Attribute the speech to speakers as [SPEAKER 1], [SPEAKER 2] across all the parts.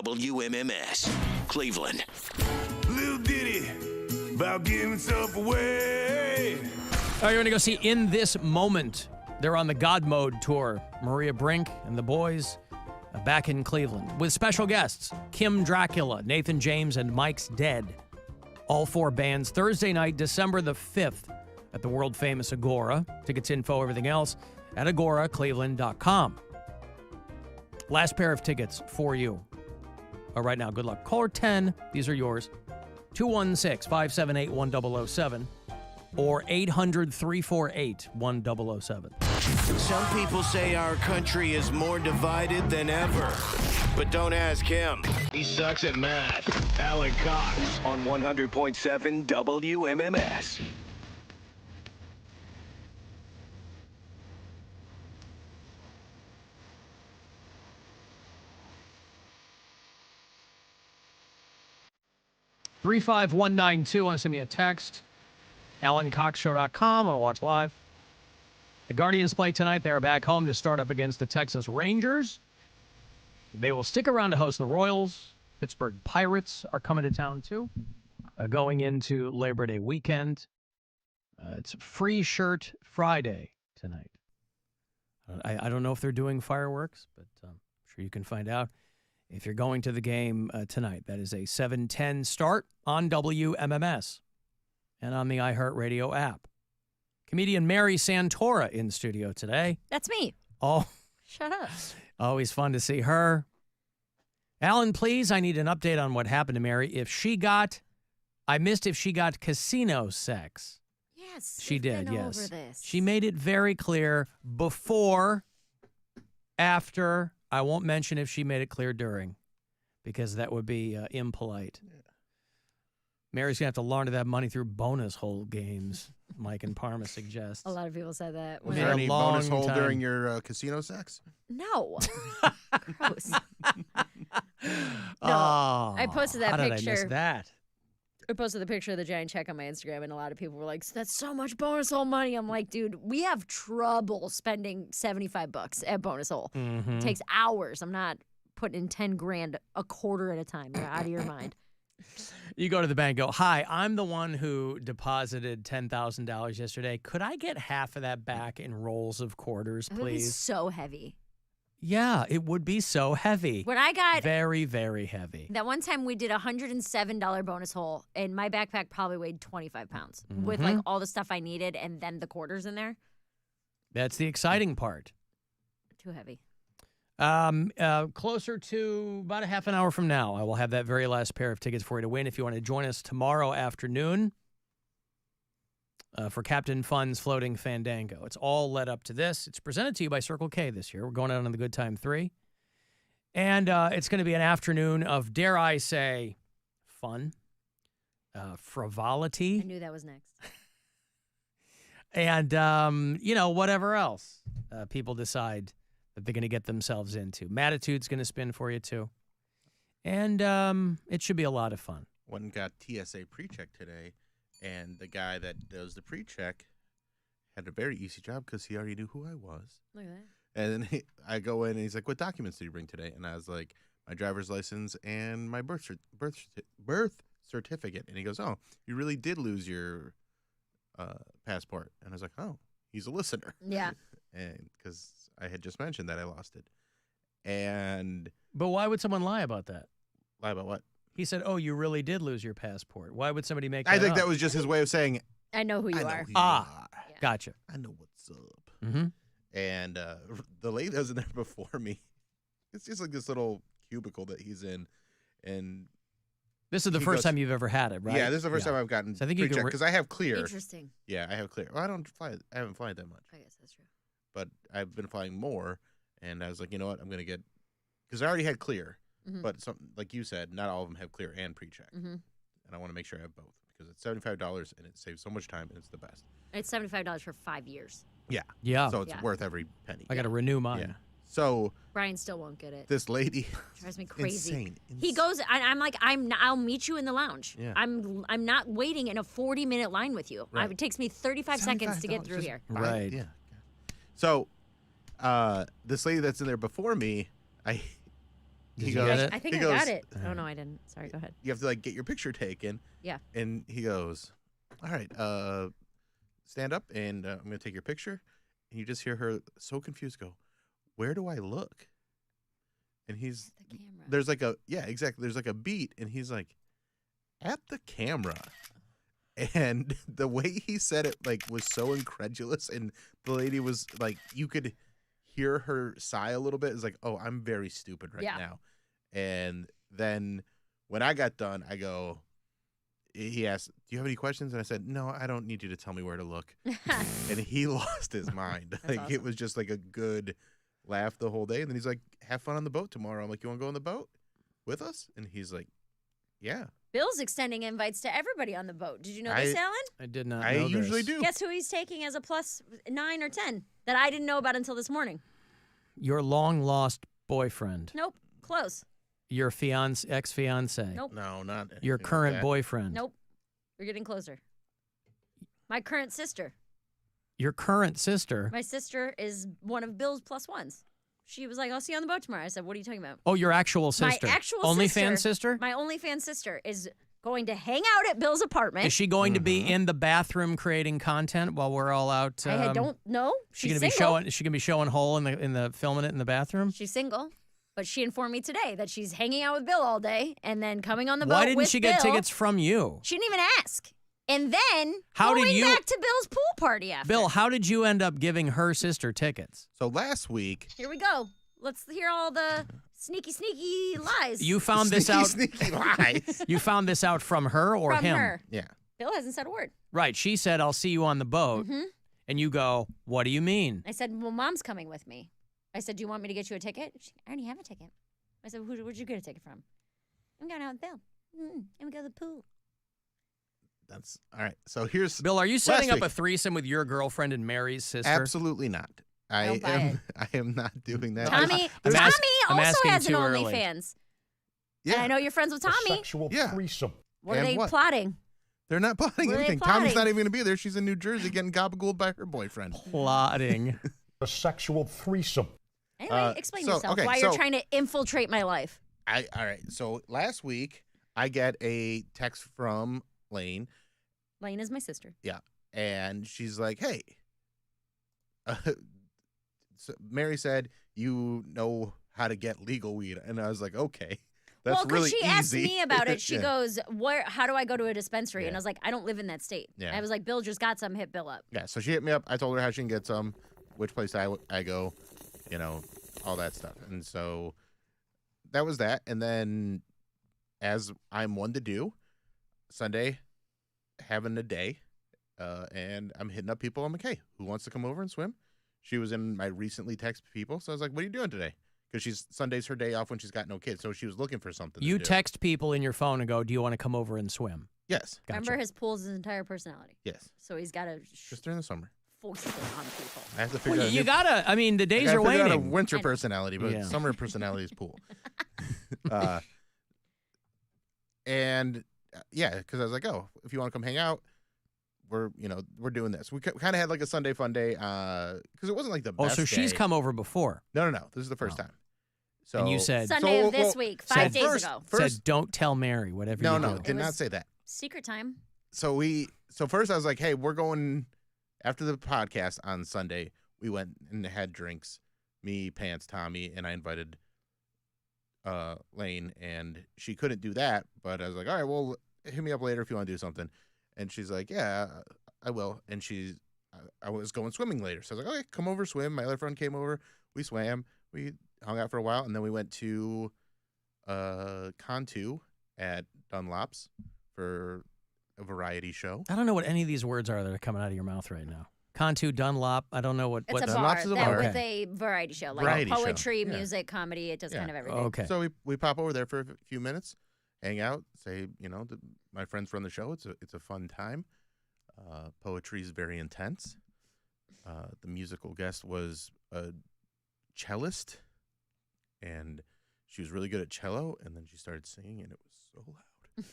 [SPEAKER 1] WMMS, Cleveland.
[SPEAKER 2] Little ditty about giving stuff away.
[SPEAKER 3] All right, you're going to go see In This Moment. They're on the God Mode tour. Maria Brink and the boys back in Cleveland with special guests Kim Dracula, Nathan James, and Mike's Dead. All four bands Thursday night, December the 5th at the world-famous Agora. Tickets, info, everything else at agoracleveland.com. Last pair of tickets for you. Right now, good luck. Caller 10, these are yours. 216-578-1007 or 800-348-1007.
[SPEAKER 1] Some people say our country is more divided than ever. But don't ask him. He sucks at math. Alan Cox on 100.7 WMMS.
[SPEAKER 3] $35192. Want to send me a text? AlanCoxShow.com. I'll watch live. The Guardians play tonight. They're back home to start up against the Texas Rangers. They will stick around to host the Royals. Pittsburgh Pirates are coming to town, too, going into Labor Day weekend. It's Free Shirt Friday tonight. I don't know if they're doing fireworks, but I'm sure you can find out if you're going to the game tonight. That is a 7:10 start on WMMS and on the iHeartRadio app. Comedian Mary Santora in studio today.
[SPEAKER 4] That's me.
[SPEAKER 3] Oh,
[SPEAKER 4] shut up.
[SPEAKER 3] Always fun to see her. Alan, please, I need an update on what happened to Mary. I missed if she got casino sex.
[SPEAKER 4] Yes.
[SPEAKER 3] She did, yes.
[SPEAKER 4] Over this.
[SPEAKER 3] She made it very clear before, after. I won't mention if she made it clear during, because that would be impolite. Yeah. Mary's going to have to launder that money through bonus hole games, Mike and Parma suggest.
[SPEAKER 4] A lot of people said that.
[SPEAKER 5] Was there any bonus hole during your casino sex?
[SPEAKER 4] No. Gross.
[SPEAKER 3] Oh,
[SPEAKER 4] I posted that
[SPEAKER 3] how
[SPEAKER 4] picture.
[SPEAKER 3] Did I miss that?
[SPEAKER 4] I posted the picture of the giant check on my Instagram, and a lot of people were like, that's so much bonus hole money. I'm like, dude, we have trouble spending $75 at bonus hole.
[SPEAKER 3] Mm-hmm.
[SPEAKER 4] It takes hours. I'm not putting in 10 grand a quarter at a time. You're out of your mind.
[SPEAKER 3] You go to the bank and go, hi, I'm the one who deposited $10,000 yesterday. Could I get half of that back in rolls of quarters, please?
[SPEAKER 4] It would be so heavy.
[SPEAKER 3] Yeah, it would be so heavy.
[SPEAKER 4] When I got
[SPEAKER 3] very, very heavy.
[SPEAKER 4] That one time we did a $107 bonus hole, and my backpack probably weighed 25 pounds with like all the stuff I needed and then the quarters in there.
[SPEAKER 3] That's the exciting part.
[SPEAKER 4] Too heavy.
[SPEAKER 3] Closer to about a half an hour from now, I will have that very last pair of tickets for you to win. If you want to join us tomorrow afternoon for Captain Fun's Floating Fandango. It's all led up to this. It's presented to you by Circle K this year. We're going out on the Good Time 3. And it's going to be an afternoon of, dare I say, fun, frivolity.
[SPEAKER 4] I knew that was next.
[SPEAKER 3] And, whatever else people decide that they're going to get themselves into. Mattitude's going to spin for you, too. And it should be a lot of fun.
[SPEAKER 5] One got TSA pre-check today, and the guy that does the pre-check had a very easy job because he already knew who I was.
[SPEAKER 4] Look at that.
[SPEAKER 5] And then I go in, and he's like, what documents did you bring today? And I was like, my driver's license and my birth certificate. And he goes, oh, you really did lose your passport. And I was like, oh, he's a listener.
[SPEAKER 4] Yeah.
[SPEAKER 5] And because I had just mentioned that I lost it.
[SPEAKER 3] But why would someone lie about that?
[SPEAKER 5] Lie about what?
[SPEAKER 3] He said, oh, you really did lose your passport. Why would somebody make that
[SPEAKER 5] I think
[SPEAKER 3] up?
[SPEAKER 5] that was just his way of saying,
[SPEAKER 4] I know who you are.
[SPEAKER 5] Yeah.
[SPEAKER 3] Gotcha.
[SPEAKER 5] I know what's up.
[SPEAKER 3] Mm-hmm.
[SPEAKER 5] And the lady that was in there before me, it's just like this little cubicle that he's in. And
[SPEAKER 3] this is the first time you've ever had it, right?
[SPEAKER 5] Yeah, this is the first time I've gotten
[SPEAKER 3] so I think you can
[SPEAKER 5] because I have clear.
[SPEAKER 4] Interesting.
[SPEAKER 5] Yeah, I have clear. Well, I haven't flown that much.
[SPEAKER 4] I guess that's true.
[SPEAKER 5] But I've been flying more, and I was like, you know what, I'm going to get, because I already had clear, but some, like you said, not all of them have clear and pre-check. And I want to make sure I have both, because it's $75, and it saves so much time, and it's the best.
[SPEAKER 4] It's $75 for 5 years.
[SPEAKER 5] Yeah.
[SPEAKER 3] Yeah.
[SPEAKER 5] So it's worth every penny.
[SPEAKER 3] I got to renew mine.
[SPEAKER 5] Yeah. So
[SPEAKER 4] Brian still won't get it.
[SPEAKER 5] This lady
[SPEAKER 4] drives me crazy.
[SPEAKER 5] Insane.
[SPEAKER 4] He goes, I'm like, I'll meet you in the lounge.
[SPEAKER 5] Yeah.
[SPEAKER 4] I'm not waiting in a 40-minute line with you.
[SPEAKER 5] Right.
[SPEAKER 4] It takes me 35 seconds to get through here.
[SPEAKER 3] Right.
[SPEAKER 5] Yeah. So this lady that's in there before me, he
[SPEAKER 3] you
[SPEAKER 5] goes,
[SPEAKER 3] get it?
[SPEAKER 4] I think
[SPEAKER 5] he
[SPEAKER 4] I got
[SPEAKER 5] goes,
[SPEAKER 4] it. Oh no, I didn't. Sorry, go ahead.
[SPEAKER 5] You have to like get your picture taken.
[SPEAKER 4] Yeah.
[SPEAKER 5] And he goes, all right, stand up and I'm going to take your picture. And you just hear her so confused go, where do I look? And he's,
[SPEAKER 4] The camera.
[SPEAKER 5] there's like a, yeah, exactly. There's like a beat. And he's like, at the camera. And the way he said it, like, was so incredulous. And the lady was like, you could hear her sigh a little bit. It's like, oh, I'm very stupid right now. And then when I got done, I go, he asked, do you have any questions? And I said, no, I don't need you to tell me where to look. And he lost his mind. Like,
[SPEAKER 4] awesome.
[SPEAKER 5] it was just like a good laugh the whole day. And then he's like, have fun on the boat tomorrow. I'm like, you want to go on the boat with us? And he's like, yeah.
[SPEAKER 4] Bill's extending invites to everybody on the boat. Did you know this, Alan?
[SPEAKER 3] I did not
[SPEAKER 5] I
[SPEAKER 3] know
[SPEAKER 5] usually
[SPEAKER 3] this.
[SPEAKER 5] do.
[SPEAKER 4] Guess who he's taking as a +9 or 10 that I didn't know about until this morning?
[SPEAKER 3] Your long-lost boyfriend.
[SPEAKER 4] Nope. Close.
[SPEAKER 3] Your ex-fiance.
[SPEAKER 4] Nope.
[SPEAKER 5] No, not
[SPEAKER 3] Your
[SPEAKER 5] anything like
[SPEAKER 3] current
[SPEAKER 5] that.
[SPEAKER 3] boyfriend.
[SPEAKER 4] Nope. We're getting closer. My current sister.
[SPEAKER 3] Your current sister.
[SPEAKER 4] My sister is one of Bill's +1s. She was like, I'll see you on the boat tomorrow. I said, what are you talking about?
[SPEAKER 3] Oh, your actual sister.
[SPEAKER 4] My actual
[SPEAKER 3] OnlyFans sister?
[SPEAKER 4] My OnlyFans sister is going to hang out at Bill's apartment.
[SPEAKER 3] Is she going to be in the bathroom creating content while we're all out?
[SPEAKER 4] I don't know.
[SPEAKER 3] She's
[SPEAKER 4] She's
[SPEAKER 3] gonna be
[SPEAKER 4] single.
[SPEAKER 3] showing. Is she gonna be showing hole in the filming it in the bathroom?
[SPEAKER 4] She's single. But she informed me today that she's hanging out with Bill all day and then coming on the boat
[SPEAKER 3] Why didn't
[SPEAKER 4] with
[SPEAKER 3] she get
[SPEAKER 4] Bill.
[SPEAKER 3] tickets from you?
[SPEAKER 4] She didn't even ask. And then
[SPEAKER 3] How did
[SPEAKER 4] going
[SPEAKER 3] you-
[SPEAKER 4] back to Bill's pool party after.
[SPEAKER 3] Bill, how did you end up giving her sister tickets?
[SPEAKER 5] So last week,
[SPEAKER 4] Here we go. Let's hear all the sneaky lies
[SPEAKER 3] You found this out.
[SPEAKER 5] sneaky lies.
[SPEAKER 3] You found this out from her or
[SPEAKER 4] from
[SPEAKER 3] him?
[SPEAKER 4] her.
[SPEAKER 5] Yeah.
[SPEAKER 4] Bill hasn't said a word.
[SPEAKER 3] Right. She said, "I'll see you on the boat," and you go, "What do you mean?"
[SPEAKER 4] I said, well, Mom's coming with me. I said, do you want me to get you a ticket? I already have a ticket. I said, where'd you get a ticket from? I'm going out with Bill. And we go to the pool.
[SPEAKER 5] That's all right. So here's
[SPEAKER 3] Bill, are you setting
[SPEAKER 5] last
[SPEAKER 3] up
[SPEAKER 5] week.
[SPEAKER 3] a threesome with your girlfriend and Mary's sister?
[SPEAKER 5] Absolutely not. I
[SPEAKER 4] Don't buy
[SPEAKER 5] am. I am not doing that.
[SPEAKER 4] Tommy,
[SPEAKER 3] I'm
[SPEAKER 4] Tommy
[SPEAKER 3] I'm
[SPEAKER 4] also
[SPEAKER 3] asking
[SPEAKER 4] has an
[SPEAKER 3] too early.
[SPEAKER 4] OnlyFans.
[SPEAKER 5] Yeah,
[SPEAKER 4] And I know you're friends with Tommy.
[SPEAKER 6] Sexual
[SPEAKER 5] Yeah.
[SPEAKER 6] threesome.
[SPEAKER 4] What are
[SPEAKER 5] And
[SPEAKER 4] they
[SPEAKER 5] what?
[SPEAKER 4] plotting?
[SPEAKER 5] they're not plotting
[SPEAKER 4] What are they
[SPEAKER 5] anything. Tommy's
[SPEAKER 4] plotting?
[SPEAKER 5] not even going to be there. She's in New Jersey getting gabagooled by her boyfriend.
[SPEAKER 3] Plotting.
[SPEAKER 6] A sexual threesome.
[SPEAKER 4] Anyway, explain
[SPEAKER 5] so-
[SPEAKER 4] yourself.
[SPEAKER 5] okay,
[SPEAKER 4] Why you're
[SPEAKER 5] so-
[SPEAKER 4] trying to infiltrate my life.
[SPEAKER 5] All right. So last week I get a text from Lane,
[SPEAKER 4] Lane is my sister.
[SPEAKER 5] and she's like, "Hey, so Mary said you know how to get legal weed," and I was like, "Okay, that's
[SPEAKER 4] well,
[SPEAKER 5] really
[SPEAKER 4] she
[SPEAKER 5] easy."
[SPEAKER 4] asked me about it. She
[SPEAKER 5] Yeah.
[SPEAKER 4] goes, how do I go to a dispensary? And
[SPEAKER 5] Yeah.
[SPEAKER 4] I was like, I don't live in that state.
[SPEAKER 5] Yeah.
[SPEAKER 4] I was like, Bill just got some, hit Bill up.
[SPEAKER 5] Yeah, so she hit me up. I told her how she can get some, which place I go, all that stuff. And so that was that. And then, as I'm one to do, Sunday, having a day, and I'm hitting up people. I'm like, hey, who wants to come over and swim? She was in my recently text people. So I was like, what are you doing today? Because Sunday's her day off when she's got no kids. So she was looking for something
[SPEAKER 3] You
[SPEAKER 5] to do.
[SPEAKER 3] text people in your phone and go, "Do you want to come over and swim?"
[SPEAKER 5] Yes.
[SPEAKER 3] Gotcha.
[SPEAKER 4] Remember, his pool's his entire personality.
[SPEAKER 5] Yes.
[SPEAKER 4] So he's got to
[SPEAKER 5] Just during the summer.
[SPEAKER 4] force it on people.
[SPEAKER 5] I have to figure
[SPEAKER 3] Well,
[SPEAKER 5] out a
[SPEAKER 3] you
[SPEAKER 5] new-
[SPEAKER 3] gotta. I mean, the
[SPEAKER 5] I
[SPEAKER 3] days
[SPEAKER 5] gotta
[SPEAKER 3] are
[SPEAKER 5] figure out a
[SPEAKER 3] waning.
[SPEAKER 5] winter
[SPEAKER 4] I know.
[SPEAKER 5] personality, but
[SPEAKER 3] Yeah.
[SPEAKER 5] summer personality is pool. And because I was like, oh, if you want to come hang out, we're doing this. We kind of had like a Sunday fun day because it wasn't like the
[SPEAKER 3] Oh,
[SPEAKER 5] best.
[SPEAKER 3] so she's
[SPEAKER 5] day.
[SPEAKER 3] come over before.
[SPEAKER 5] No. This is the first
[SPEAKER 3] Oh.
[SPEAKER 5] time. So
[SPEAKER 3] And you said-
[SPEAKER 4] Sunday of this
[SPEAKER 5] well,
[SPEAKER 4] week,
[SPEAKER 3] so
[SPEAKER 4] 5 days
[SPEAKER 5] first-
[SPEAKER 4] ago.
[SPEAKER 3] Said, "Don't tell Mary whatever
[SPEAKER 5] no,
[SPEAKER 3] you
[SPEAKER 5] no,
[SPEAKER 3] do."
[SPEAKER 5] did
[SPEAKER 4] It
[SPEAKER 5] not
[SPEAKER 4] was-
[SPEAKER 5] say that.
[SPEAKER 4] Secret time.
[SPEAKER 5] So first I was like, hey, we're going after the podcast on Sunday. We went and had drinks, me, Pants, Tommy, and I invited Lane, and she couldn't do that, but I was like, all right, well, hit me up later if you want to do something. And she's like, yeah, I will. And I was going swimming later, so I was like, okay, come over, swim. My other friend came over, we swam, we hung out for a while, and then we went to Con2 at Dunlop's for a variety show.
[SPEAKER 3] I don't know what any of these words are that are coming out of your mouth right now. Contu, Dunlop. I don't know what.
[SPEAKER 4] It's
[SPEAKER 3] what
[SPEAKER 4] a bar
[SPEAKER 5] Dunlop's is a
[SPEAKER 4] that
[SPEAKER 5] bar.
[SPEAKER 4] with a variety show, like
[SPEAKER 5] Variety show.
[SPEAKER 4] poetry,
[SPEAKER 5] Yeah.
[SPEAKER 4] music, comedy. It does
[SPEAKER 5] Yeah.
[SPEAKER 4] kind of everything.
[SPEAKER 3] Okay.
[SPEAKER 5] So we pop over there for a few minutes, hang out, say, my friends run the show. It's a fun time. Poetry is very intense. The musical guest was a cellist, and she was really good at cello. And then she started singing, and it was so loud.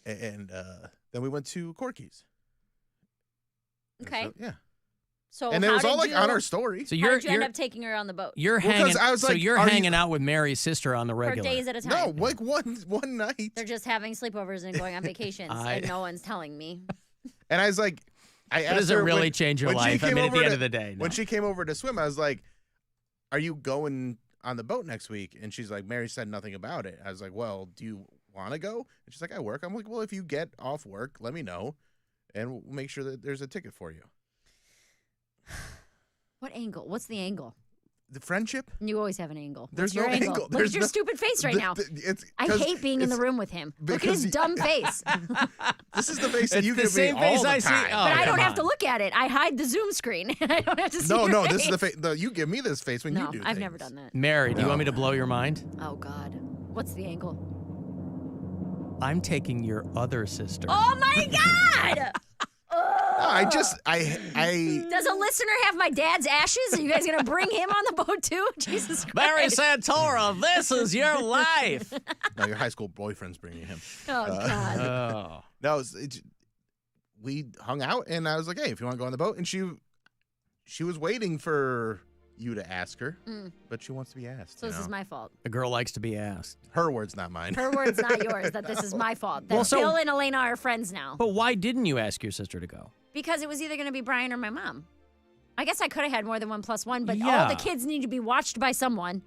[SPEAKER 5] And then we went to Corky's. And
[SPEAKER 4] Okay.
[SPEAKER 5] so, yeah.
[SPEAKER 4] So
[SPEAKER 5] And it
[SPEAKER 4] how
[SPEAKER 5] was all
[SPEAKER 4] did
[SPEAKER 5] like on
[SPEAKER 4] you-
[SPEAKER 5] our story.
[SPEAKER 3] So
[SPEAKER 4] How
[SPEAKER 3] you're
[SPEAKER 4] did you end up taking her on the boat?
[SPEAKER 3] you're
[SPEAKER 5] Well, 'cause
[SPEAKER 3] hanging.
[SPEAKER 5] I was
[SPEAKER 3] so
[SPEAKER 5] like,
[SPEAKER 3] you're
[SPEAKER 5] are you-
[SPEAKER 3] hanging out with Mary's sister on the
[SPEAKER 4] For
[SPEAKER 3] regular.
[SPEAKER 4] days at a
[SPEAKER 5] No,
[SPEAKER 4] time.
[SPEAKER 5] like one night.
[SPEAKER 4] They're just having sleepovers and going on vacations, and no one's telling me.
[SPEAKER 5] And I was like, I asked
[SPEAKER 3] does it
[SPEAKER 5] her
[SPEAKER 3] really
[SPEAKER 5] when-
[SPEAKER 3] change your
[SPEAKER 5] when she
[SPEAKER 3] life? I
[SPEAKER 5] came
[SPEAKER 3] mean, at the
[SPEAKER 5] over
[SPEAKER 3] end
[SPEAKER 5] to-
[SPEAKER 3] of the day,
[SPEAKER 5] When
[SPEAKER 3] no.
[SPEAKER 5] she came over to swim, I was like, "Are you going on the boat next week?" And she's like, "Mary said nothing about it." I was like, "Well, do you want to go?" And she's like, "I work." I'm like, "Well, if you get off work, let me know, and we'll make sure that there's a ticket for you."
[SPEAKER 4] What angle? What's the angle?
[SPEAKER 5] The friendship?
[SPEAKER 4] You always have an angle.
[SPEAKER 5] There's
[SPEAKER 4] What's your
[SPEAKER 5] no
[SPEAKER 4] angle?
[SPEAKER 5] angle.
[SPEAKER 4] Look
[SPEAKER 5] There's
[SPEAKER 4] at your
[SPEAKER 5] no-
[SPEAKER 4] stupid face right now. I hate being in the room with him. Look at his
[SPEAKER 5] because-
[SPEAKER 4] dumb face.
[SPEAKER 5] This is the face that
[SPEAKER 3] It's
[SPEAKER 5] you
[SPEAKER 3] the
[SPEAKER 5] give
[SPEAKER 3] same
[SPEAKER 5] me
[SPEAKER 3] face
[SPEAKER 5] all the
[SPEAKER 3] I see-
[SPEAKER 5] time.
[SPEAKER 3] oh,
[SPEAKER 4] But I don't
[SPEAKER 3] come
[SPEAKER 4] have to
[SPEAKER 3] on.
[SPEAKER 4] look at it. I hide the Zoom screen. I don't have to see
[SPEAKER 5] No,
[SPEAKER 4] your
[SPEAKER 5] no,
[SPEAKER 4] face.
[SPEAKER 5] this is the face. You give me this face when
[SPEAKER 4] No,
[SPEAKER 5] you do.
[SPEAKER 4] I've never
[SPEAKER 5] things.
[SPEAKER 4] done that.
[SPEAKER 3] Mary, do you want me to blow your mind?
[SPEAKER 4] Oh, God. What's the angle?
[SPEAKER 3] I'm taking your other sister.
[SPEAKER 4] Oh, my God!
[SPEAKER 5] No, I
[SPEAKER 4] Does a listener have my dad's ashes? Are you guys going to bring him on the boat, too? Jesus Christ.
[SPEAKER 3] Mary Santora, this is your life.
[SPEAKER 5] No, your high school boyfriend's bringing him.
[SPEAKER 4] Oh, God.
[SPEAKER 3] Oh.
[SPEAKER 5] No, we hung out, and I was like, "Hey, if you want to go on the boat," and she was waiting for you to ask her, but she wants to be asked.
[SPEAKER 4] So
[SPEAKER 5] you
[SPEAKER 4] this is
[SPEAKER 5] know?
[SPEAKER 4] my fault.
[SPEAKER 3] The girl likes to be asked.
[SPEAKER 5] Her words, not mine.
[SPEAKER 4] Her word's not yours, that this is my fault. That
[SPEAKER 3] Well, so-
[SPEAKER 4] Bill and Elena are friends now.
[SPEAKER 3] But why didn't you ask your sister to go?
[SPEAKER 4] Because it was either going to be Brian or my mom. I guess I could have had more than 1+1, but all
[SPEAKER 3] Yeah.
[SPEAKER 4] the kids need to be watched by someone.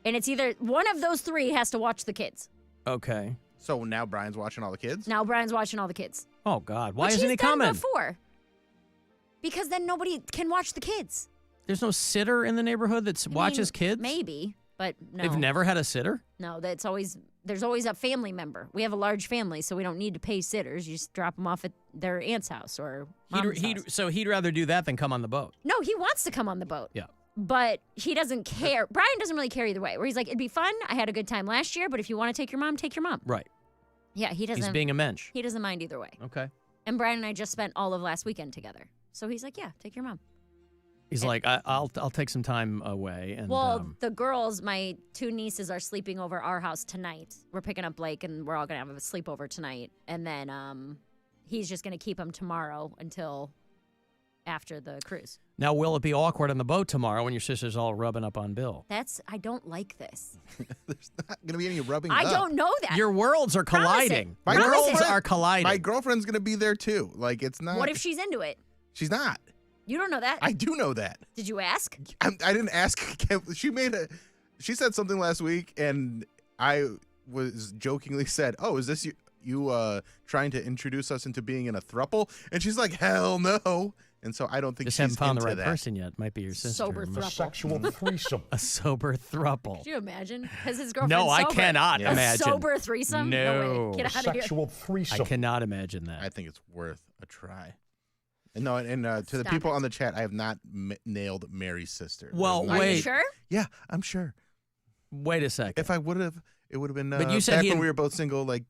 [SPEAKER 4] And it's either one of those three has to watch the kids.
[SPEAKER 3] Okay.
[SPEAKER 5] So now Brian's watching all the kids.
[SPEAKER 4] Now Brian's watching all the kids.
[SPEAKER 3] Oh, God. Why
[SPEAKER 4] Which
[SPEAKER 3] isn't
[SPEAKER 4] he's
[SPEAKER 3] he
[SPEAKER 4] done
[SPEAKER 3] coming?
[SPEAKER 4] before. Because then nobody can watch the kids.
[SPEAKER 3] There's no sitter in the neighborhood that watches kids?
[SPEAKER 4] Maybe, but no.
[SPEAKER 3] They've never had a sitter?
[SPEAKER 4] No, there's always a family member. We have a large family, so we don't need to pay sitters. You just drop them off at their aunt's house or mom's house.
[SPEAKER 3] So he'd rather do that than come on the boat.
[SPEAKER 4] No, he wants to come on the boat.
[SPEAKER 3] Yeah.
[SPEAKER 4] But he doesn't care. Brian doesn't really care either way. Where he's like, it'd be fun. I had a good time last year, but if you want to take your mom, take your mom.
[SPEAKER 3] Right.
[SPEAKER 4] Yeah, he doesn't.
[SPEAKER 3] He's being a mensch.
[SPEAKER 4] He doesn't mind either way.
[SPEAKER 3] Okay.
[SPEAKER 4] And Brian and I just spent all of last weekend together, so he's like, yeah, take your mom.
[SPEAKER 3] He's like, I'll take some time away. And
[SPEAKER 4] Well, the girls, my two nieces, are sleeping over our house tonight. We're picking up Blake, and we're all gonna have a sleepover tonight. And then he's just gonna keep them tomorrow until after the cruise.
[SPEAKER 3] now, will it be awkward on the boat tomorrow when your sister's all rubbing up on Bill?
[SPEAKER 4] I don't like this.
[SPEAKER 5] There's not gonna be any rubbing.
[SPEAKER 4] I
[SPEAKER 5] up.
[SPEAKER 4] don't know that.
[SPEAKER 3] Your worlds are
[SPEAKER 4] Promise it.
[SPEAKER 3] colliding.
[SPEAKER 5] My
[SPEAKER 3] Worlds
[SPEAKER 5] girlfriend-
[SPEAKER 3] are colliding.
[SPEAKER 5] My girlfriend's gonna be there too. Like it's not.
[SPEAKER 4] What if she's into it?
[SPEAKER 5] She's not.
[SPEAKER 4] You don't know that.
[SPEAKER 5] I do know that.
[SPEAKER 4] Did you ask?
[SPEAKER 5] I didn't ask. She said something last week, and I was jokingly said, "Oh, is this you trying to introduce us into being in a throuple?" And she's like, "Hell no!" And so I don't think
[SPEAKER 3] Just
[SPEAKER 5] she's
[SPEAKER 3] haven't found the
[SPEAKER 5] into
[SPEAKER 3] right
[SPEAKER 5] that.
[SPEAKER 3] person yet. Might be your sister.
[SPEAKER 4] Sober throuple.
[SPEAKER 6] Sexual threesome.
[SPEAKER 3] A sober throuple.
[SPEAKER 4] Could you imagine? Because his girlfriend's
[SPEAKER 3] No, I
[SPEAKER 4] sober.
[SPEAKER 3] cannot
[SPEAKER 4] A
[SPEAKER 3] imagine.
[SPEAKER 4] sober threesome?
[SPEAKER 3] No.
[SPEAKER 4] way. Get out of here.
[SPEAKER 6] Sexual
[SPEAKER 3] I
[SPEAKER 6] threesome.
[SPEAKER 3] cannot imagine
[SPEAKER 5] I
[SPEAKER 3] that.
[SPEAKER 5] think it's worth a try. And no, and to the
[SPEAKER 4] Stop
[SPEAKER 5] people
[SPEAKER 4] it.
[SPEAKER 5] on the chat, I have not nailed Mary's sister.
[SPEAKER 3] Well,
[SPEAKER 5] There's not-
[SPEAKER 4] Are
[SPEAKER 3] wait.
[SPEAKER 4] you sure?
[SPEAKER 5] Yeah, I'm sure.
[SPEAKER 3] Wait a second.
[SPEAKER 5] If I would have, it would have been.
[SPEAKER 3] But you said
[SPEAKER 5] back
[SPEAKER 3] he
[SPEAKER 5] when
[SPEAKER 3] had-
[SPEAKER 5] we were both single, like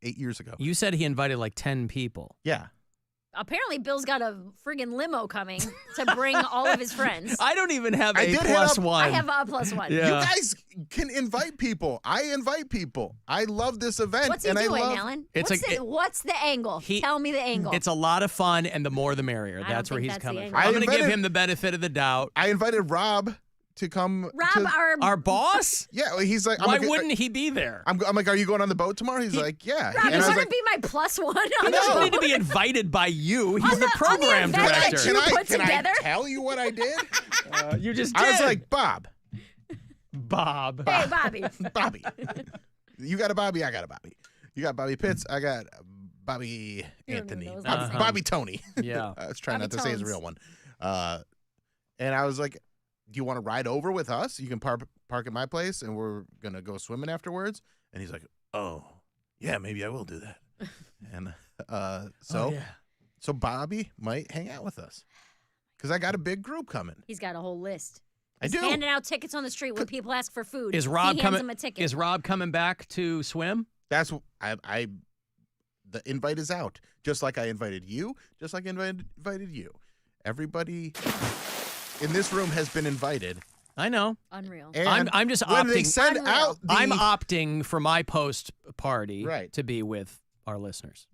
[SPEAKER 5] 8 years ago.
[SPEAKER 3] You said he invited like 10 people.
[SPEAKER 5] Yeah.
[SPEAKER 4] Apparently, Bill's got a friggin' limo coming to bring all of his friends.
[SPEAKER 3] I don't even have
[SPEAKER 5] I
[SPEAKER 3] a
[SPEAKER 5] did hit
[SPEAKER 3] plus
[SPEAKER 5] up-
[SPEAKER 3] one.
[SPEAKER 4] I have a +1.
[SPEAKER 3] Yeah.
[SPEAKER 5] You guys can invite people. I invite people. I love this event.
[SPEAKER 4] What's he
[SPEAKER 5] and
[SPEAKER 4] doing,
[SPEAKER 5] I love,
[SPEAKER 4] Alan?
[SPEAKER 3] It's
[SPEAKER 4] What's the angle? Tell me the angle.
[SPEAKER 3] It's a lot of fun, and the more the merrier.
[SPEAKER 4] I don't
[SPEAKER 3] That's where
[SPEAKER 4] think
[SPEAKER 3] he's
[SPEAKER 4] that's the
[SPEAKER 3] coming
[SPEAKER 4] angle.
[SPEAKER 3] from. I'm
[SPEAKER 5] I
[SPEAKER 3] going to give
[SPEAKER 5] invited-
[SPEAKER 3] him the benefit of the doubt.
[SPEAKER 5] I invited Rob to come.
[SPEAKER 4] Rob,
[SPEAKER 5] to,
[SPEAKER 3] Our boss?
[SPEAKER 5] yeah, well, he's like.
[SPEAKER 3] Why
[SPEAKER 5] I'm like,
[SPEAKER 3] wouldn't he be there?
[SPEAKER 5] I'm like, are you going on the boat tomorrow? He's like, yeah.
[SPEAKER 4] Rob,
[SPEAKER 5] and
[SPEAKER 4] you
[SPEAKER 5] I was
[SPEAKER 4] want
[SPEAKER 5] like,
[SPEAKER 4] to be my +1
[SPEAKER 3] He
[SPEAKER 4] on
[SPEAKER 3] doesn't
[SPEAKER 4] the
[SPEAKER 3] need to
[SPEAKER 4] boat?
[SPEAKER 3] be invited by you. He's
[SPEAKER 4] On
[SPEAKER 3] the
[SPEAKER 4] the
[SPEAKER 3] program
[SPEAKER 4] event that
[SPEAKER 3] director.
[SPEAKER 4] you put
[SPEAKER 5] can
[SPEAKER 4] together?
[SPEAKER 5] I tell you what I did?
[SPEAKER 3] You just did.
[SPEAKER 5] I was like, Bob,
[SPEAKER 3] Bob.
[SPEAKER 4] Hey, Bobby.
[SPEAKER 5] Bobby. You got a Bobby, I got a Bobby. You got Bobby Pitts, I got Bobby
[SPEAKER 4] You don't
[SPEAKER 5] Anthony.
[SPEAKER 4] even know his
[SPEAKER 5] Bobby,
[SPEAKER 4] last name.
[SPEAKER 5] Bobby Tony.
[SPEAKER 3] Yeah.
[SPEAKER 5] I was trying
[SPEAKER 4] Bobby
[SPEAKER 5] not to say his
[SPEAKER 4] Tones.
[SPEAKER 5] real one. And I was like, do you want to ride over with us? You can park at my place, and we're going to go swimming afterwards. And he's like, oh, yeah, maybe I will do that. And so Bobby might hang out with us because I got a big group coming.
[SPEAKER 4] He's got a whole list.
[SPEAKER 5] I
[SPEAKER 4] He's
[SPEAKER 5] do.
[SPEAKER 4] handing out tickets on the street when people ask for food.
[SPEAKER 3] Is Rob
[SPEAKER 4] he hands
[SPEAKER 3] coming?
[SPEAKER 4] them a ticket.
[SPEAKER 3] Is Rob coming back to swim?
[SPEAKER 5] That's the invite is out. Just like I invited you, just like I invited you. Everybody in this room has been invited.
[SPEAKER 3] I know.
[SPEAKER 4] Unreal.
[SPEAKER 5] And
[SPEAKER 3] I'm just
[SPEAKER 5] when they
[SPEAKER 3] opting-
[SPEAKER 5] send
[SPEAKER 4] Unreal.
[SPEAKER 5] out the,
[SPEAKER 3] I'm opting for my post party
[SPEAKER 5] Right.
[SPEAKER 3] to be with our listeners.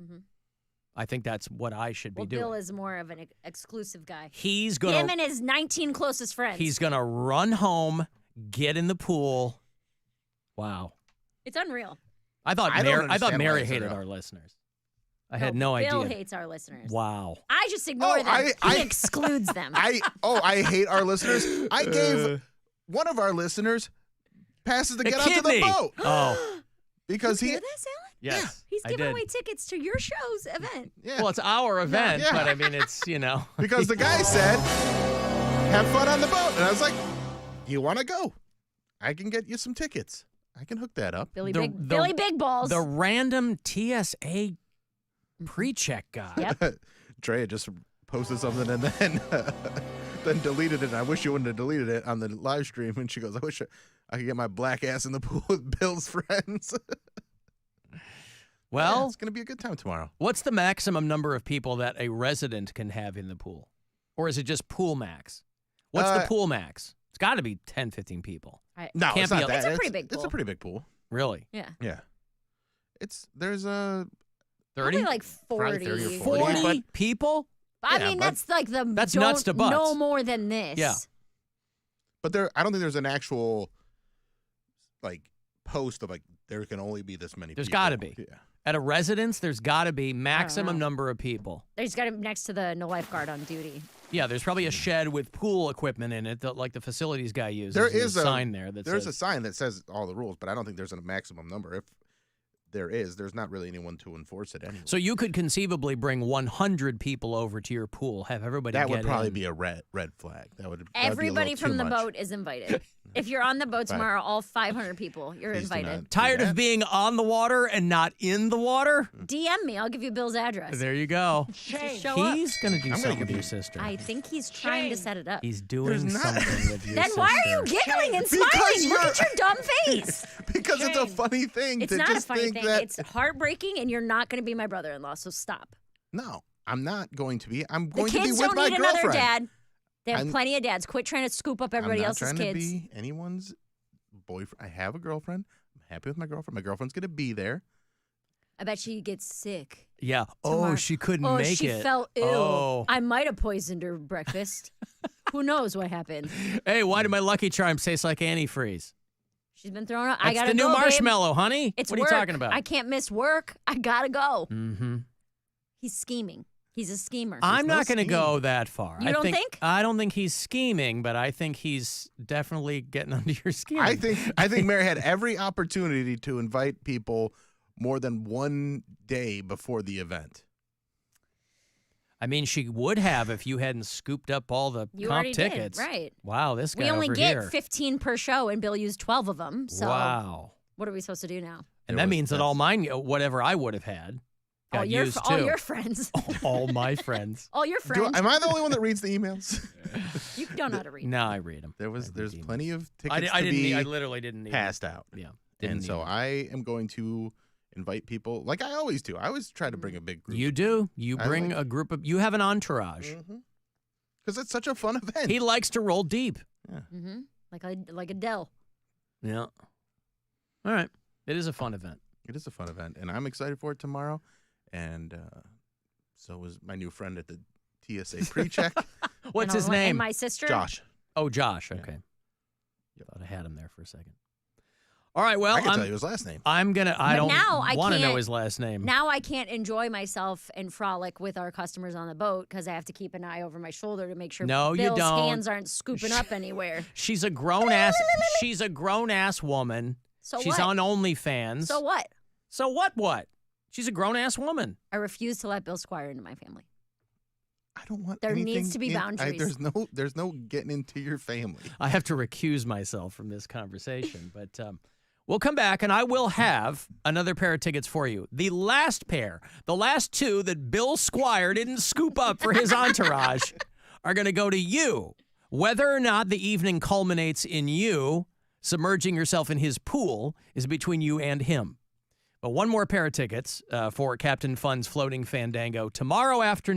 [SPEAKER 3] I think that's what I should be doing.
[SPEAKER 4] Bill is more of an exclusive guy.
[SPEAKER 3] He's
[SPEAKER 4] Him
[SPEAKER 3] going
[SPEAKER 4] and his 19 closest friends.
[SPEAKER 3] He's going to run home, get in the pool. Wow.
[SPEAKER 4] It's unreal.
[SPEAKER 3] I thought Mary hated our listeners. I had no idea.
[SPEAKER 4] Bill hates our listeners.
[SPEAKER 3] Wow.
[SPEAKER 4] I just ignore them. He excludes them.
[SPEAKER 5] I hate our listeners. I gave one of our listeners passes to get onto the boat.
[SPEAKER 3] Oh.
[SPEAKER 5] Because
[SPEAKER 4] you hear this, Alan?
[SPEAKER 3] Yes.
[SPEAKER 4] He's giving away tickets to your show's event.
[SPEAKER 5] Yeah.
[SPEAKER 3] Well, it's our event,
[SPEAKER 5] Yeah.
[SPEAKER 3] but I mean, it's,
[SPEAKER 5] Because the guy said, have fun on the boat. And I was like, you want to go? I can get you some tickets. I can hook that up.
[SPEAKER 4] Billy Big Balls.
[SPEAKER 3] The random TSA pre-check guy.
[SPEAKER 4] Yep.
[SPEAKER 5] Drea just posted something and then then deleted it. And I wish you wouldn't have deleted it on the live stream. And she goes, I wish I could get my black ass in the pool with Bill's friends.
[SPEAKER 3] Well,
[SPEAKER 5] yeah, it's going to be a good time tomorrow.
[SPEAKER 3] What's the maximum number of people that a resident can have in the pool? Or is it just pool max? What's the pool max? It's got to be 10, 15 people.
[SPEAKER 5] No, it's not that.
[SPEAKER 4] It's a pretty big pool.
[SPEAKER 5] It's a pretty big pool.
[SPEAKER 3] Really?
[SPEAKER 4] Yeah.
[SPEAKER 5] Yeah. There's a
[SPEAKER 3] 30?
[SPEAKER 4] Probably like 40.
[SPEAKER 5] 30 or
[SPEAKER 3] 40
[SPEAKER 5] but,
[SPEAKER 3] people?
[SPEAKER 4] I
[SPEAKER 5] Yeah,
[SPEAKER 4] mean,
[SPEAKER 5] but
[SPEAKER 4] that's like the
[SPEAKER 3] that's nuts to butts.
[SPEAKER 4] No more than this.
[SPEAKER 3] Yeah.
[SPEAKER 5] But I don't think there's an actual post of there can only be this many
[SPEAKER 3] There's
[SPEAKER 5] people.
[SPEAKER 3] got to be.
[SPEAKER 5] Yeah.
[SPEAKER 3] At a residence, there's got to be maximum number of people.
[SPEAKER 4] There's got it next to the no lifeguard on duty.
[SPEAKER 3] Yeah, there's probably a shed with pool equipment in it that like the facilities guy uses.
[SPEAKER 5] There
[SPEAKER 3] There's
[SPEAKER 5] is
[SPEAKER 3] a sign there that
[SPEAKER 5] there's
[SPEAKER 3] says,
[SPEAKER 5] a sign that says all the rules, but I don't think there's a maximum number. If there's not really anyone to enforce it anyway.
[SPEAKER 3] So you could conceivably bring 100 people over to your pool, have everybody
[SPEAKER 5] that
[SPEAKER 3] get
[SPEAKER 5] would probably
[SPEAKER 3] in.
[SPEAKER 5] be a red flag.
[SPEAKER 4] Everybody from the boat is invited. If you're on the boat tomorrow, all 500 people, you're
[SPEAKER 5] Please do
[SPEAKER 4] invited.
[SPEAKER 5] not
[SPEAKER 3] Tired
[SPEAKER 5] do
[SPEAKER 3] of
[SPEAKER 5] that.
[SPEAKER 3] being on the water and not in the water?
[SPEAKER 4] DM me. I'll give you Bill's address.
[SPEAKER 3] There you go.
[SPEAKER 4] Just show up.
[SPEAKER 3] He's going to do
[SPEAKER 5] I'm gonna
[SPEAKER 3] something
[SPEAKER 5] give
[SPEAKER 3] with your
[SPEAKER 5] you-
[SPEAKER 3] sister.
[SPEAKER 4] I think he's trying to set it up.
[SPEAKER 3] He's doing
[SPEAKER 5] There's not-
[SPEAKER 3] something with your
[SPEAKER 4] Then
[SPEAKER 3] sister.
[SPEAKER 4] why are you giggling and
[SPEAKER 5] Because
[SPEAKER 4] smiling? Look
[SPEAKER 5] you're-
[SPEAKER 4] at your dumb face.
[SPEAKER 5] Because it's a funny thing
[SPEAKER 4] It's
[SPEAKER 5] to
[SPEAKER 4] not a
[SPEAKER 5] just
[SPEAKER 4] funny
[SPEAKER 5] think
[SPEAKER 4] thing.
[SPEAKER 5] that
[SPEAKER 4] It's heartbreaking, and you're not going to be my brother-in-law, so stop.
[SPEAKER 5] no, I'm not going to be. I'm
[SPEAKER 4] The
[SPEAKER 5] going to be
[SPEAKER 4] kids
[SPEAKER 5] with
[SPEAKER 4] don't
[SPEAKER 5] my
[SPEAKER 4] need another
[SPEAKER 5] girlfriend.
[SPEAKER 4] dad. They have
[SPEAKER 5] I'm-
[SPEAKER 4] plenty of dads. Quit trying to scoop up everybody
[SPEAKER 5] I'm not
[SPEAKER 4] else's
[SPEAKER 5] trying
[SPEAKER 4] kids.
[SPEAKER 5] to be anyone's boyfriend. I have a girlfriend. I'm happy with my girlfriend. My girlfriend's going to be there.
[SPEAKER 4] I bet she gets sick.
[SPEAKER 3] Yeah.
[SPEAKER 4] tomorrow.
[SPEAKER 3] Oh, she couldn't
[SPEAKER 4] Oh,
[SPEAKER 3] make
[SPEAKER 4] she
[SPEAKER 3] it.
[SPEAKER 4] felt ill.
[SPEAKER 3] Oh.
[SPEAKER 4] I might have poisoned her breakfast. Who knows what happened?
[SPEAKER 3] Hey, why did my Lucky Charms taste like antifreeze?
[SPEAKER 4] She's been thrown out.
[SPEAKER 3] That's
[SPEAKER 4] I gotta
[SPEAKER 3] the new
[SPEAKER 4] go, babe.
[SPEAKER 3] marshmallow, honey.
[SPEAKER 4] It's
[SPEAKER 3] what
[SPEAKER 4] work.
[SPEAKER 3] are you talking about?
[SPEAKER 4] I can't miss work. I gotta go.
[SPEAKER 3] Mm-hmm.
[SPEAKER 4] He's scheming. He's a schemer.
[SPEAKER 3] I'm
[SPEAKER 5] no
[SPEAKER 3] not going to
[SPEAKER 5] scheme.
[SPEAKER 3] go that far.
[SPEAKER 4] You don't think?
[SPEAKER 3] I don't think he's scheming, but I think he's definitely getting under your skin.
[SPEAKER 5] I think Mary had every opportunity to invite people more than one day before the event.
[SPEAKER 3] I mean, she would have if you hadn't scooped up all the
[SPEAKER 4] You
[SPEAKER 3] comp
[SPEAKER 4] already did,
[SPEAKER 3] tickets.
[SPEAKER 4] right.
[SPEAKER 3] Wow, this guy
[SPEAKER 4] We only
[SPEAKER 3] over
[SPEAKER 4] get
[SPEAKER 3] here.
[SPEAKER 4] 15 per show, and Bill used 12 of them. So
[SPEAKER 3] Wow.
[SPEAKER 4] what are we supposed to do now?
[SPEAKER 3] And that means that all mine, whatever I would have had, got
[SPEAKER 4] All your
[SPEAKER 3] used
[SPEAKER 4] all
[SPEAKER 3] too.
[SPEAKER 4] your friends.
[SPEAKER 3] all my friends.
[SPEAKER 4] All your friends.
[SPEAKER 5] Am I the only one that reads the emails?
[SPEAKER 4] You don't know how to read.
[SPEAKER 3] No, I read them.
[SPEAKER 5] There's plenty of
[SPEAKER 3] I
[SPEAKER 5] tickets
[SPEAKER 3] didn't.
[SPEAKER 5] to be
[SPEAKER 3] I literally didn't need
[SPEAKER 5] passed out.
[SPEAKER 3] Yeah.
[SPEAKER 5] And
[SPEAKER 3] Didn't
[SPEAKER 5] so
[SPEAKER 3] need 'em.
[SPEAKER 5] I am going to invite people like I always do. I always try to bring a big group.
[SPEAKER 3] You do. You
[SPEAKER 5] I
[SPEAKER 3] bring
[SPEAKER 5] like-
[SPEAKER 3] a group of. You have an entourage.
[SPEAKER 5] Because it's such a fun event.
[SPEAKER 3] He likes to roll deep.
[SPEAKER 4] Mm-hmm. Like Adele.
[SPEAKER 3] Yeah. All right. It is a fun event.
[SPEAKER 5] It is a fun event, and I'm excited for it tomorrow. And so is my new friend at the TSA pre-check,
[SPEAKER 3] What's his name?
[SPEAKER 4] And my sister.
[SPEAKER 5] Josh.
[SPEAKER 3] Oh, Josh. Okay. Thought I had him there for a second. All right. Well,
[SPEAKER 5] I can tell you his last name.
[SPEAKER 3] I'm gonna. I
[SPEAKER 4] But
[SPEAKER 3] don't
[SPEAKER 4] now I
[SPEAKER 3] want to know
[SPEAKER 4] can't-
[SPEAKER 3] his last name.
[SPEAKER 4] Now I can't enjoy myself and frolic with our customers on the boat because I have to keep an eye over my shoulder to make sure
[SPEAKER 3] No, you
[SPEAKER 4] Bill's
[SPEAKER 3] don't.
[SPEAKER 4] hands aren't scooping up anywhere.
[SPEAKER 3] She's a grown ass. She's a grown ass woman.
[SPEAKER 4] So
[SPEAKER 3] She's
[SPEAKER 4] what?
[SPEAKER 3] on OnlyFans.
[SPEAKER 4] So what?
[SPEAKER 3] So what? What? She's a grown ass woman.
[SPEAKER 4] I refuse to let Bill Squire into my family.
[SPEAKER 5] I don't want.
[SPEAKER 4] There
[SPEAKER 5] anything
[SPEAKER 4] needs to be boundaries.
[SPEAKER 5] There's no getting into your family.
[SPEAKER 3] I have to recuse myself from this conversation, but we'll come back and I will have another pair of tickets for you. The last pair, the last two that Bill Squire didn't scoop up for his entourage are going to go to you. Whether or not the evening culminates in you submerging yourself in his pool is between you and him. But one more pair of tickets for Captain Fun's Floating Fandango tomorrow afternoon.